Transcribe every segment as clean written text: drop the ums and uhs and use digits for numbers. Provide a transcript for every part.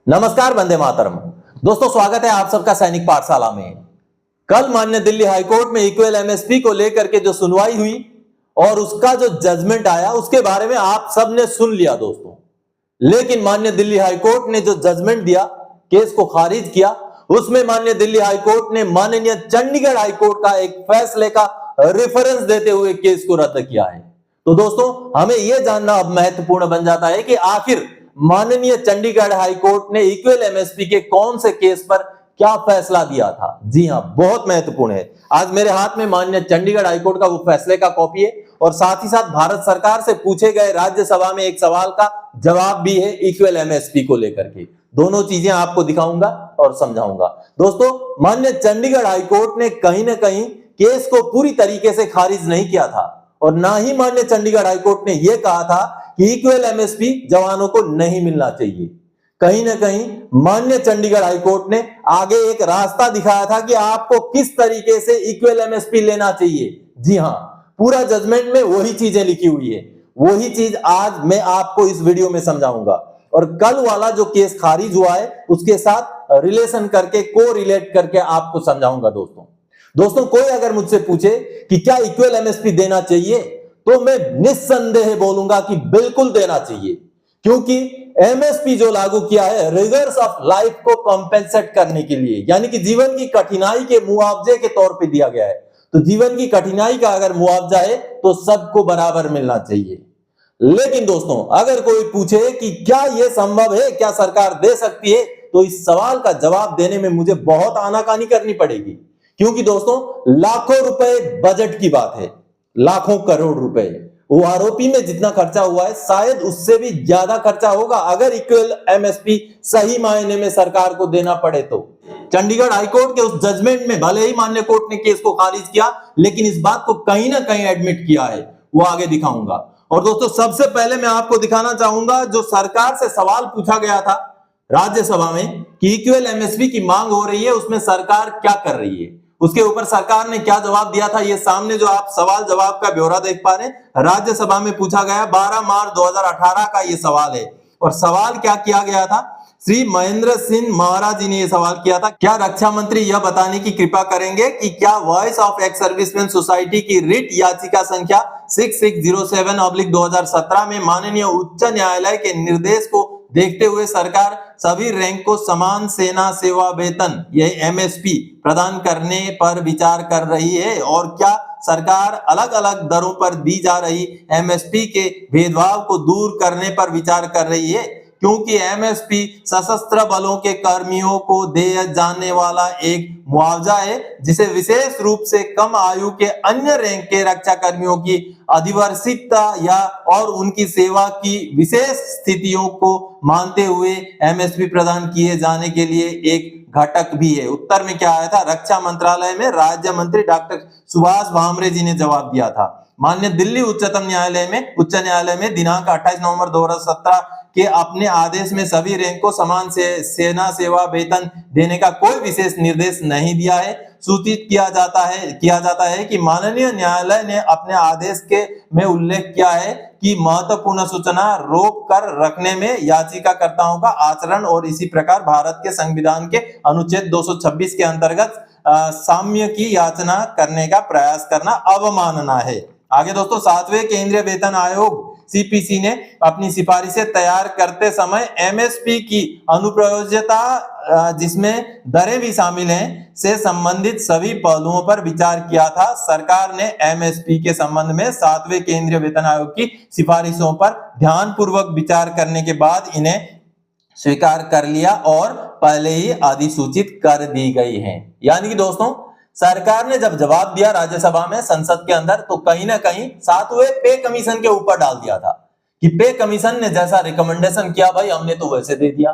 नमस्कार, वंदे मातरम। दोस्तों, स्वागत है आप सबका सैनिक पाठशाला में। कल माननीय दिल्ली हाईकोर्ट में इक्वल एमएसपी को लेकर के जो सुनवाई हुई और उसका जो जजमेंट आया उसके बारे में आप सबने सुन लिया दोस्तों। लेकिन माननीय दिल्ली हाईकोर्ट ने जो जजमेंट दिया, केस को खारिज किया, उसमें माननीय दिल्ली हाईकोर्ट ने माननीय चंडीगढ़ हाईकोर्ट का एक फैसले का रेफरेंस देते हुए केस को रद्द किया है। तो दोस्तों, हमें यह जानना अब महत्वपूर्ण बन जाता है कि आखिर माननीय चंडीगढ़ हाईकोर्ट ने इक्वल एमएसपी के कौन से केस पर क्या फैसला दिया था। जी हां, बहुत महत्वपूर्ण है। आज मेरे हाथ में माननीय चंडीगढ़ हाईकोर्ट का वो फैसले का कॉपी है और साथ ही साथ भारत सरकार से पूछे गए राज्यसभा में एक सवाल का जवाब भी है इक्वल एमएसपी को लेकर के। दोनों चीजें आपको दिखाऊंगा और समझाऊंगा। दोस्तों, माननीय चंडीगढ़ हाईकोर्ट ने कहीं ना कहीं केस को पूरी तरीके से खारिज नहीं किया था और ना ही माननीय चंडीगढ़ हाईकोर्ट ने यह कहा था कि इक्वल एमएसपी जवानों को नहीं मिलना चाहिए। कहीं ना कहीं माननीय चंडीगढ़ हाईकोर्ट ने आगे एक रास्ता दिखाया था कि आपको किस तरीके से इक्वल एमएसपी लेना चाहिए। जी हां, पूरा जजमेंट में वही चीजें लिखी हुई है, वही चीज आज मैं आपको इस वीडियो में समझाऊंगा। और कल वाला जो केस खारिज हुआ है उसके साथ रिलेशन करके, को रिलेट करके आपको समझाऊंगा दोस्तों, कोई अगर मुझसे पूछे कि क्या इक्वल एमएसपी देना चाहिए तो मैं निस्संदेह बोलूंगा कि बिल्कुल देना चाहिए, क्योंकि एमएसपी जो लागू किया है रिगर्स ऑफ लाइफ को कॉम्पेंसेट करने के लिए, यानी कि जीवन की कठिनाई के मुआवजे के तौर पे दिया गया है। तो जीवन की कठिनाई का अगर मुआवजा है तो सबको बराबर मिलना चाहिए। लेकिन दोस्तों, अगर कोई पूछे कि क्या यह संभव है, क्या सरकार दे सकती है, तो इस सवाल का जवाब देने में मुझे बहुत आनाकानी करनी पड़ेगी, क्योंकि दोस्तों लाखों रुपए बजट की बात है, लाखों करोड़ रुपए। वो आरोपी में जितना खर्चा हुआ है शायद उससे भी ज्यादा खर्चा होगा अगर इक्वल एमएसपी सही मायने में सरकार को देना पड़े तो। चंडीगढ़ हाईकोर्ट के उस जजमेंट में भले ही माननीय कोर्ट ने केस को खारिज किया, लेकिन इस बात को कहीं ना कहीं एडमिट किया है, वो आगे दिखाऊंगा। और दोस्तों, सबसे पहले मैं आपको दिखाना चाहूंगा जो सरकार से सवाल पूछा गया था राज्यसभा में कि इक्वल एमएसपी की मांग हो रही है, उसमें सरकार क्या कर रही है, उसके ऊपर सरकार ने क्या जवाब दिया था। ये सामने जो आप सवाल जवाब का ब्यौरा देख पा रहे हैं, राज्यसभा में पूछा गया 12 मार्च 2018 का ये सवाल है। और सवाल क्या किया गया था, श्री महेंद्र सिंह महाराज जी ने यह सवाल किया था, क्या रक्षा मंत्री यह बताने की कृपा करेंगे कि क्या voice of ex serviceman society की रिट याचिका संख्या 6607/2017 में माननीय उच्च न्यायालय के निर्देश को देखते हुए सरकार सभी रैंक को समान सेना सेवा वेतन यह एमएसपी प्रदान करने पर विचार कर रही है, और क्या सरकार अलग अलग दरों पर दी जा रही एमएसपी के भेदभाव को दूर करने पर विचार कर रही है, क्योंकि एमएसपी सशस्त्र बलों के कर्मियों को दिया जाने वाला एक मुआवजा है जिसे विशेष रूप से कम आयु के अन्य रैंक के रक्षा कर्मियों की अधिवर्षितता या और उनकी सेवा की विशेष स्थितियों को मानते हुए एमएसपी प्रदान किए जाने के लिए एक घटक भी है। उत्तर में क्या आया था, रक्षा मंत्रालय में राज्य मंत्री डॉक्टर सुभाष भामरे जी ने जवाब दिया था। माननीय दिल्ली उच्च न्यायालय में दिनांक 28 नवंबर 2017 के अपने आदेश में सभी रैंक को समान सेना सेवा वेतन देने का कोई विशेष निर्देश नहीं दिया है। सूचित किया जाता है कि माननीय न्यायालय ने अपने आदेश में उल्लेख किया है कि महत्वपूर्ण सूचना रोक कर रखने में याचिकाकर्ताओं का आचरण और इसी प्रकार भारत के संविधान के अनुच्छेद 226 के अंतर्गत साम्य की याचना करने का प्रयास करना अवमानना है। आगे दोस्तों, 7वें केंद्रीय वेतन आयोग सीपीसी ने अपनी सिफारिशें तैयार करते समय एमएसपी की अनुप्रयोज्यता, जिसमें दरें भी शामिल हैं, से संबंधित सभी पहलुओं पर विचार किया था। सरकार ने एमएसपी के संबंध में 7वें केंद्रीय वेतन आयोग की सिफारिशों पर ध्यानपूर्वक विचार करने के बाद इन्हें स्वीकार कर लिया और पहले ही अधिसूचित कर दी गई है। यानी कि दोस्तों, सरकार ने जब जवाब दिया राज्यसभा में, संसद के अंदर, तो कहीं ना कहीं 7वें पे कमीशन के ऊपर डाल दिया था कि पे कमीशन ने जैसा रिकमेंडेशन किया भाई हमने तो वैसे दे दिया।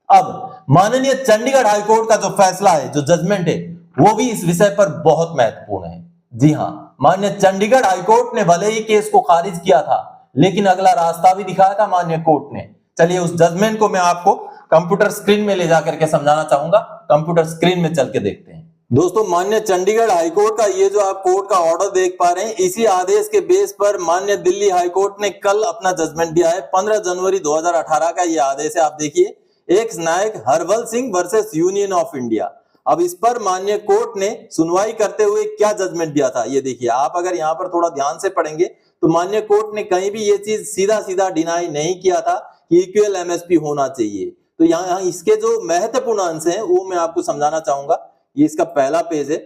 अब माननीय चंडीगढ़ हाईकोर्ट का जो फैसला है, जो जजमेंट है, वो भी इस विषय पर बहुत महत्वपूर्ण है। जी हां, माननीय चंडीगढ़ हाईकोर्ट ने भले ही केस को खारिज किया था, लेकिन अगला रास्ता भी दिखाया था माननीय कोर्ट ने। चलिए उस जजमेंट को मैं आपको कंप्यूटर स्क्रीन में ले जाकर के समझाना चाहूंगा। कंप्यूटर स्क्रीन में चल के देखते हैं। दोस्तों, माननीय चंडीगढ़ हाईकोर्ट का ये जो आप कोर्ट का ऑर्डर देख पा रहे हैं, इसी आदेश के बेस पर माननीय दिल्ली हाईकोर्ट ने कल अपना जजमेंट दिया है। 15 जनवरी 2018 का ये आदेश है। आप देखिए, एक्स नायक हरवल Singh versus union of India. अब इस पर माननीय कोर्ट ने सुनवाई करते हुए क्या जजमेंट दिया था ये देखिए। आप अगर यहाँ पर थोड़ा ध्यान से पढ़ेंगे तो माननीय कोर्ट ने कहीं भी ये चीज सीधा सीधा डिनाई नहीं किया था कि इक्वल एमएसपी होना चाहिए। तो यहाँ इसके जो महत्वपूर्ण अंश हैं वो मैं आपको समझाना चाहूंगा। ये इसका पहला पेज है,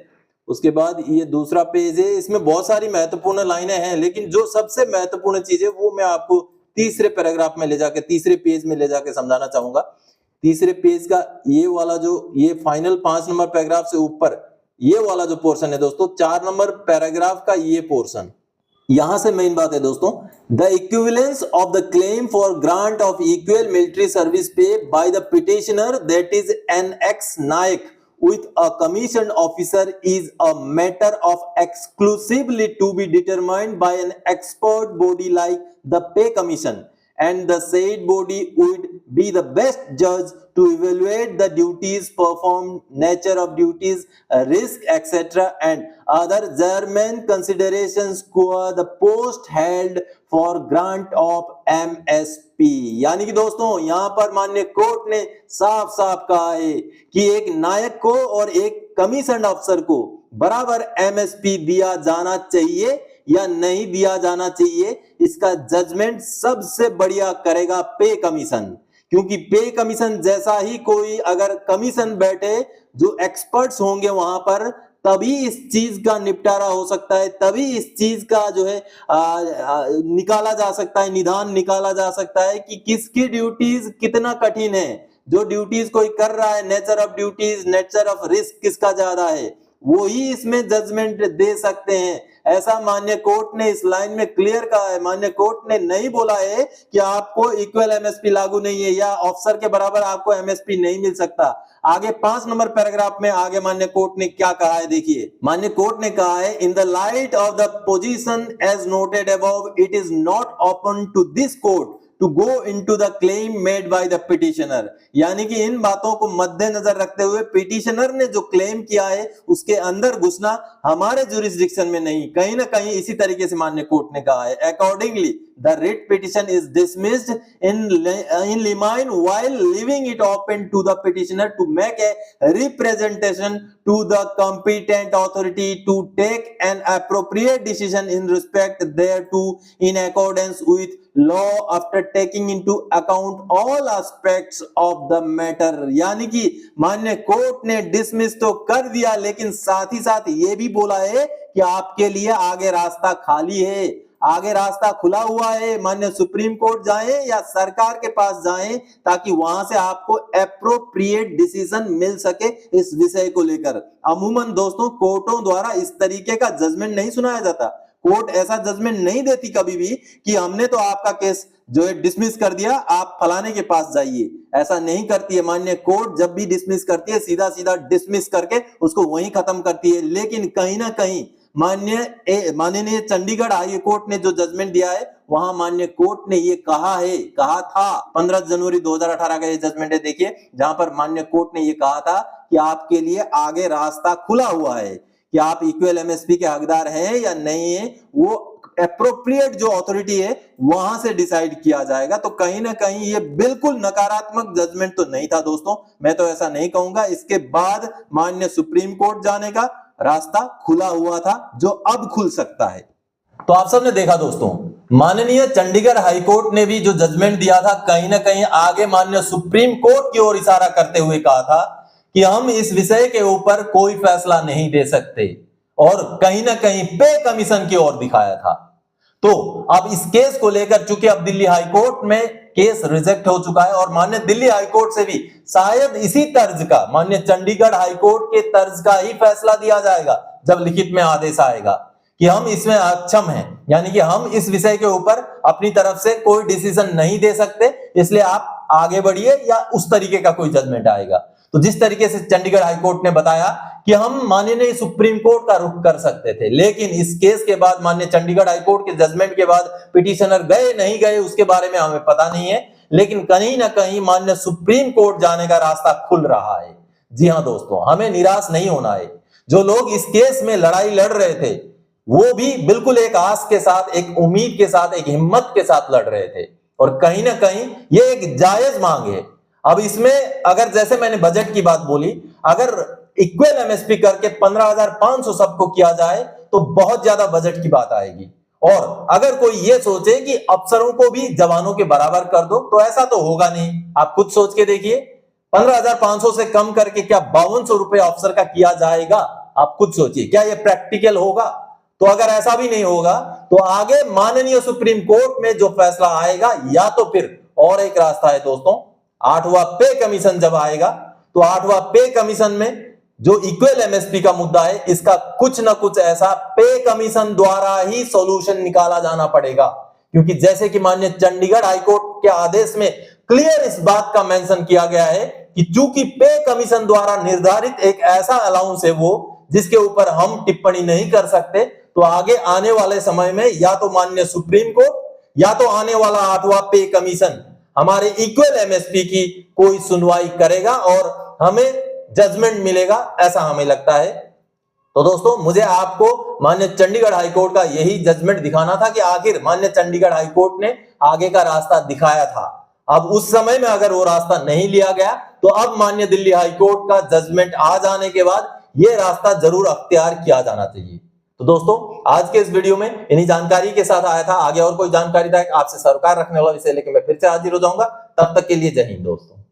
उसके बाद ये दूसरा पेज है। इसमें बहुत सारी महत्वपूर्ण लाइनें हैं, लेकिन जो सबसे महत्वपूर्ण चीज है वो मैं आपको तीसरे पैराग्राफ में ले जाके, तीसरे पेज में ले जाके समझाना चाहूंगा। तीसरे पेज का ये वाला जो ये फाइनल 5 नंबर पैराग्राफ से ऊपर ये वाला जो पोर्शन है दोस्तों, 4 नंबर पैराग्राफ का ये पोर्शन, यहां से मेन बात है दोस्तों। The equivalence of the claim for grant of equal military service pay by the petitioner that is an ex Naik with a commissioned officer is a matter of exclusively to be determined by an expert body like the pay commission, and the said body would be the best judge to evaluate the duties performed, nature of duties, risk, etc. and other german considerations qua the post held for grant of MSP। यानी कि दोस्तों यहां पर माननीय court ने साफ साफ कहा है कि एक नायक को और एक कमीशन अफसर को बराबर MSP दिया जाना चाहिए या नहीं दिया जाना चाहिए। इसका जजमेंट सबसे बढ़िया करेगा पे कमीशन, क्योंकि पे कमीशन जैसा ही कोई अगर कमीशन बैठे जो एक्सपर्ट्स होंगे वहां पर, तभी इस चीज का निपटारा हो सकता है, तभी इस चीज का जो है निकाला जा सकता है, निदान निकाला जा सकता है कि किसकी ड्यूटीज कितना कठिन है। जो ड्यूटीज कोई कर रहा है, nature of duties, nature of risk किसका ज्यादा है, वो ही इसमें जजमेंट दे सकते हैं। ऐसा माननीय कोर्ट ने इस लाइन में क्लियर कहा है। माननीय कोर्ट ने नहीं बोला है कि आपको इक्वल एमएसपी लागू नहीं है या ऑफिसर के बराबर आपको एमएसपी नहीं मिल सकता। आगे 5 नंबर पैराग्राफ में आगे माननीय कोर्ट ने क्या कहा है देखिए। माननीय कोर्ट ने कहा है, in the light of the position as noted above it is not open to this court to go into the claim made by the petitioner। यानी कि इन बातों को मद्देनजर रखते हुए पिटिशनर ने जो क्लेम किया है उसके अंदर घुसना हमारे जुरिस्डिक्शन में नहीं। कहीं ना कहीं इसी तरीके से माननीय कोर्ट ने कहा है, accordingly the writ petition is dismissed in limine while leaving it open to the petitioner to make a representation to the competent authority to take an appropriate decision in respect thereto in accordance with law after taking into account all aspects of the matter। यानी कि माननीय court ने dismiss तो कर दिया, लेकिन साथ ही साथ ये भी बोला है कि आपके लिए आगे रास्ता खाली है, आगे रास्ता खुला हुआ है। माननीय सुप्रीम कोर्ट जाएं या सरकार के पास जाएं ताकि वहां से आपको एप्रोप्रिएट डिसीजन मिल सके इस विषय को लेकर। अमूमन दोस्तों कोर्टों द्वारा इस तरीके का जजमेंट नहीं सुनाया जाता। कोर्ट ऐसा जजमेंट नहीं देती कभी भी कि हमने तो आपका केस जो है डिसमिस कर दिया, आप फलाने के पास जाइए, ऐसा नहीं करती है। माननीय कोर्ट जब भी डिसमिस करती है सीधा सीधा डिसमिस करके उसको वहीं खत्म करती है। लेकिन कहीं ना कहीं माननीय चंडीगढ़ हाई कोर्ट ने जो जजमेंट दिया है वहां माननीय कोर्ट ने ये कहा था 15 जनवरी 2018 का ये जजमेंट है देखिए, जहां पर माननीय कोर्ट ने ये कहा था कि आपके लिए आगे रास्ता खुला हुआ है कि आप इक्वल एमएसपी के हकदार हैं या नहीं है, वो एप्रोप्रिएट जो अथॉरिटी है वहां से डिसाइड किया जाएगा। तो कहीं ना कहीं ये बिल्कुल नकारात्मक जजमेंट तो नहीं था दोस्तों, मैं तो ऐसा नहीं कहूंगा। इसके बाद माननीय सुप्रीम कोर्ट जाने का रास्ता खुला हुआ था जो अब खुल सकता है। तो आप सबने देखा दोस्तों, माननीय चंडीगढ़ हाईकोर्ट ने भी जो जजमेंट दिया था कहीं ना कहीं आगे माननीय सुप्रीम कोर्ट की ओर इशारा करते हुए कहा था कि हम इस विषय के ऊपर कोई फैसला नहीं दे सकते, और कहीं ना कहीं पे कमीशन की ओर दिखाया था। तो अब इस केस को लेकर चूंकि अब दिल्ली हाईकोर्ट में केस रिजेक्ट हो चुका है और माननीय दिल्ली हाईकोर्ट से भी शायद इसी तर्ज का, माननीय चंडीगढ़ हाईकोर्ट के तर्ज का ही फैसला दिया जाएगा जब लिखित में आदेश आएगा कि हम इसमें अक्षम हैं, यानी कि हम इस विषय के ऊपर अपनी तरफ से कोई डिसीजन नहीं दे सकते, इसलिए आप आगे बढ़िए, या उस तरीके का कोई जजमेंट आएगा। तो जिस तरीके से चंडीगढ़ हाईकोर्ट ने बताया कि हम माननीय सुप्रीम कोर्ट का रुख कर सकते थे, लेकिन इस केस के बाद माननीय चंडीगढ़ हाईकोर्ट के जजमेंट के बाद पिटिशनर गए नहीं गए उसके बारे में हमें पता नहीं है, लेकिन कहीं ना कहीं माननीय सुप्रीम कोर्ट जाने का रास्ता खुल रहा है। जी हां दोस्तों, हमें निराश नहीं होना है। जो लोग इस केस में लड़ाई लड़ रहे थे वो भी बिल्कुल एक आस के साथ, एक उम्मीद के साथ, एक हिम्मत के साथ लड़ रहे थे, और कहीं ना कहीं ये एक जायज मांग है। अब इसमें अगर जैसे मैंने बजट की बात बोली, अगर इक्वल एमएसपी करके 15,500 सबको किया जाए तो बहुत ज्यादा बजट की बात आएगी। और अगर कोई ये सोचे कि अफसरों को भी जवानों के बराबर कर दो, तो ऐसा तो होगा नहीं। आप खुद सोच के देखिए, 15,500 से कम करके क्या 5200 रुपए अफसर का किया जाएगा? आप खुद सोचिए, क्या ये प्रैक्टिकल होगा? तो अगर ऐसा भी नहीं होगा तो आगे माननीय सुप्रीम कोर्ट में जो फैसला आएगा, या तो फिर और एक रास्ता है दोस्तों, 8वां पे कमीशन जब आएगा तो 8वां पे कमीशन में जो इक्वल एमएसपी का मुद्दा है, इसका कुछ ना कुछ ऐसा पे कमीशन द्वारा ही सॉल्यूशन निकाला जाना पड़ेगा। क्योंकि जैसे कि माननीय चंडीगढ़ हाईकोर्ट के आदेश में क्लियर इस बात का मेंशन किया गया है कि चूंकि पे कमीशन द्वारा निर्धारित एक ऐसा अलाउंस है वो जिसके ऊपर हम टिप्पणी नहीं कर सकते, तो आगे आने वाले समय में या तो माननीय सुप्रीम कोर्ट या तो आने वाला 8वां पे कमीशन हमारे इक्वल एमएसपी की कोई सुनवाई करेगा और हमें जजमेंट मिलेगा, ऐसा हमें लगता है। तो दोस्तों, मुझे आपको माननीय चंडीगढ़ हाईकोर्ट का यही जजमेंट दिखाना था कि आखिर माननीय चंडीगढ़ हाईकोर्ट ने आगे का रास्ता दिखाया था। अब उस समय में अगर वो रास्ता नहीं लिया गया तो अब माननीय दिल्ली हाईकोर्ट का जजमेंट आ जाने के बाद ये रास्ता जरूर अख्तियार किया जाना चाहिए। तो दोस्तों, आज के इस वीडियो में इन्हीं जानकारी के साथ आया था। आगे और कोई जानकारी था आपसे सरोकार रखने वाला विषय लेकर मैं फिर से हाजिर हो जाऊंगा। तब तक के लिए जय हिंद दोस्तों।